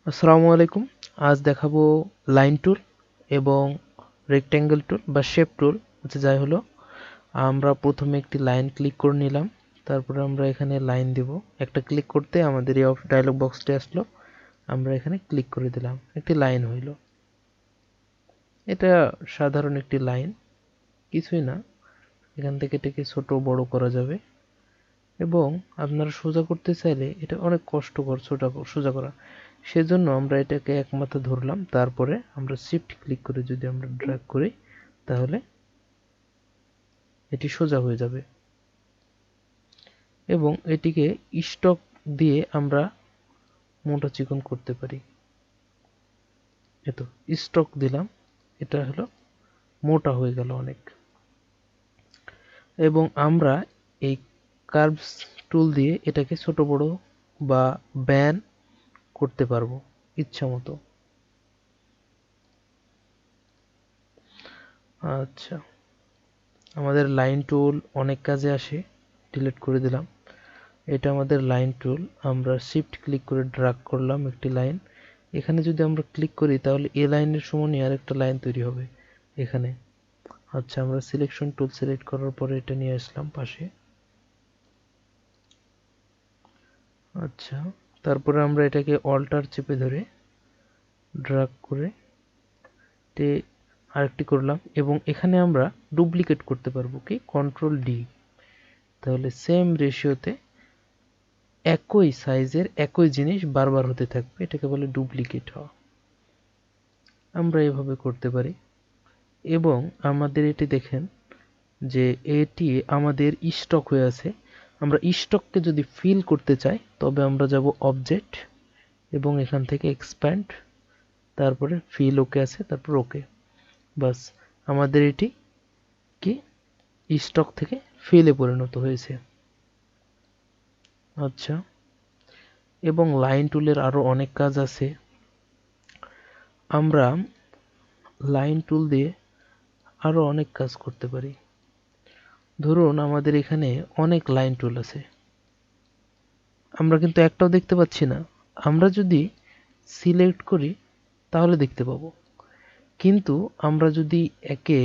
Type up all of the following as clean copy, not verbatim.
আসসালামু আলাইকুম। আজ দেখাবো লাইন টুল এবং রেক্ট্যাঙ্গেল টুল বা শেপ টুল যাই হলো। আমরা প্রথমে একটি লাইন ক্লিক করে নিলাম, তারপরে আমরা এখানে লাইন দেব। একটা ক্লিক করতে আমাদের এই ডায়লগ বক্সটি আসলো, আমরা এখানে ক্লিক করে দিলাম, একটি লাইন হইল। এটা সাধারণ একটি লাইন, কিছুই না। এখান থেকে এটাকে ছোট বড় করা যাবে এবং আপনারা সোজা করতে চাইলে এটা অনেক কষ্টকর সোজা করা। সেজন্য আমরা এটাকে এক মাথা ধরলাম, তারপরে আমরা শিফট ক্লিক করে যদি আমরা ড্র্যাগ করি তাহলে এটি সোজা হয়ে যাবে এবং এটিকে স্টক দিয়ে আমরা মোটা চিকন করতে পারি। এতো স্টক দিলাম, এটা হলো মোটা হয়ে গেল অনেক। এবং আমরা এই কার্ভস টুল দিয়ে এটাকে ছোট বড় বা ব্যান করতে পারবো ইচ্ছা মতো। আচ্ছা, আমাদের লাইন টুল অনেক কাজে আসে, ডিলিট করে দিলাম। এটা আমাদের লাইন টুল, আমরা শিফট ক্লিক করে ড্র্যাগ করলাম একটি লাইন। এখানে যদি আমরা ক্লিক করি তাহলে এ লাইনের সমানই আরেকটা লাইন তৈরি হবে এখানে। আচ্ছা, আমরা সিলেকশন টুল সিলেক্ট করার পরে এটা নিয়ে আসলাম পাশে। আচ্ছা, তারপরে আমরা এটাকে অল্টার চেপে ধরে ড্র্যাগ করে আরেকটি করলাম এবং এখানে আমরা ডুপ্লিকেট করতে পারবো কি, কন্ট্রোল ডি। তাহলে সেম রেশিওতে একই সাইজের একই জিনিস বারবার হতে থাকবে, এটাকে বলে ডুপ্লিকেট হওয়া। আমরা এভাবে করতে পারি। এবং আমাদের এটি দেখেন যে এটি আমাদের স্টক হয়ে আছে। আমরা স্টককে যদি ফিল করতে চাই তবে আমরা যাব অবজেক্ট এবং এখান থেকে এক্সপ্যান্ড, তারপরে ফিল ওকে আছে, তারপর ওকে। বাস, আমাদের এটি কি স্টক থেকে ফিলে পরিণত হয়েছে। আচ্ছা, এবং লাইন টুলের আরো অনেক কাজ আছে। আমরা লাইন টুল দিয়ে আরো অনেক কাজ করতে পারি। ধরুন আমাদের এখানে অনেক লাইন টুল আছে, আমরা কিন্তু একটাও দেখতে পাচ্ছি না। আমরা যদি সিলেক্ট করি তাহলে দেখতে পাবো, কিন্তু আমরা যদি একে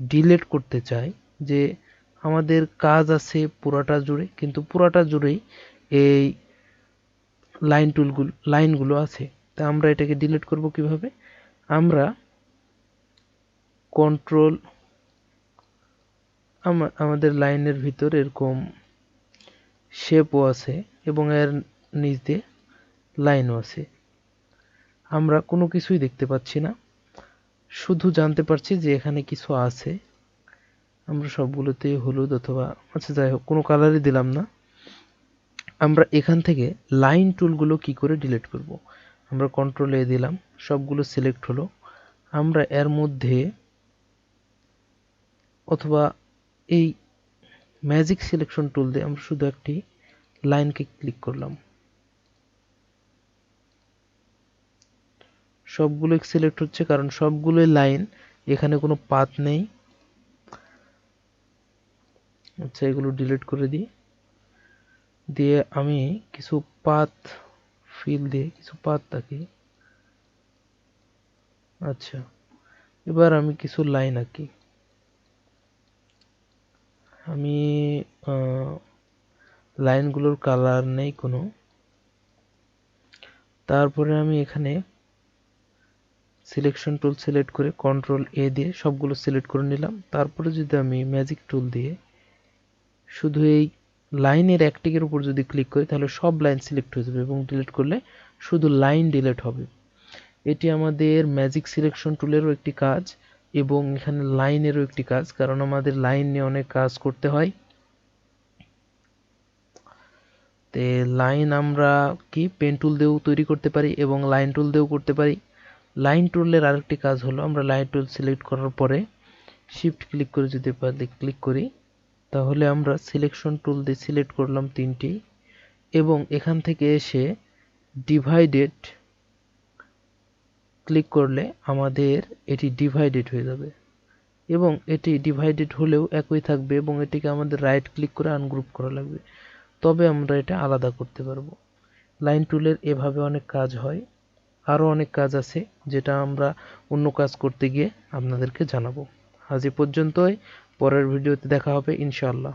ডিলিট করতে চাই, যে আমাদের কাজ আছে পুরাটা জুড়ে, কিন্তু পুরাটা জুড়েই এই লাইনগুলো আছে, তা আমরা এটাকে ডিলিট করব কিভাবে? আমরা কন্ট্রোল, আমাদের লাইনের ভিতর এরকম শেপও আছে এবং এর নিচ দিয়ে লাইনও আছে। আমরা কোনো কিছুই দেখতে পাচ্ছি না, শুধু জানতে পারছি যে এখানে কিছু আছে। আমরা সবগুলোতে হলুদ অথবা আচ্ছা যাই হোক, কোনো কালারই দিলাম না। আমরা এখান থেকে লাইন টুলগুলো কি করে ডিলিট করব? আমরা কন্ট্রোল এ দিলাম, সবগুলো সিলেক্ট হলো। আমরা এর মধ্যে অথবা এই ম্যাজিক সিলেকশন টুল দিয়ে আমরা শুধু একটি লাইনকে ক্লিক করলাম, সবগুলো সিলেক্ট হচ্ছে কারণ সবগুলোই লাইন, এখানে কোনো পাথ নেই। আচ্ছা, এগুলো ডিলিট করে দিই। দিয়ে আমি কিছু পাথ ফিল দিয়ে কিছু পাথ আঁকি। আচ্ছা, এবার আমি কিছু লাইন আঁকি। আমি লাইনগুলোর কালার নেই কোনো। তারপরে আমি এখানে সিলেকশন টুল সিলেক্ট করে কন্ট্রোল এ দিয়ে সবগুলো সিলেক্ট করে নিলাম। তারপরে যদি আমি ম্যাজিক টুল দিয়ে শুধু এই লাইনের একটিকের উপর যদি ক্লিক করি তাহলে সব লাইন সিলেক্ট হয়ে যাবে এবং ডিলিট করলে শুধু লাইন ডিলিট হবে। এটি আমাদের ম্যাজিক সিলেকশন টুলেরও একটি কাজ এবং এখানে লাইনেরও একটি কাজ, কারণ আমাদের লাইন নিয়ে অনেক কাজ করতে হয়। তে লাইন আমরা কি পেন টুল দিয়েও তৈরি করতে পারি এবং লাইন টুল দিয়েও করতে পারি। লাইন টুলের আরেকটি কাজ হলো, আমরা লাইন টুল সিলেক্ট করার পরে শিফট ক্লিক করে যদি ক্লিক করি তাহলে আমরা সিলেকশন টুল দিয়ে সিলেক্ট করলাম তিনটি এবং এখান থেকে এসে ডিভাইডেড ক্লিক করলে আমাদের এটি ডিভাইডেড হয়ে যাবে এবং এটি ডিভাইডেড হলেও একই থাকবে এবং এটিকে আমাদের রাইট ক্লিক করে আনগ্রুপ করা লাগবে, তবে আমরা এটা আলাদা করতে পারবো। লাইন টুলের এভাবে অনেক কাজ হয়। আরও অনেক কাজ আছে যেটা আমরা অন্য কাজ করতে গিয়ে আপনাদেরকে জানাবো। আজ এ পর্যন্তই, পরের ভিডিওতে দেখা হবে ইনশাআল্লাহ।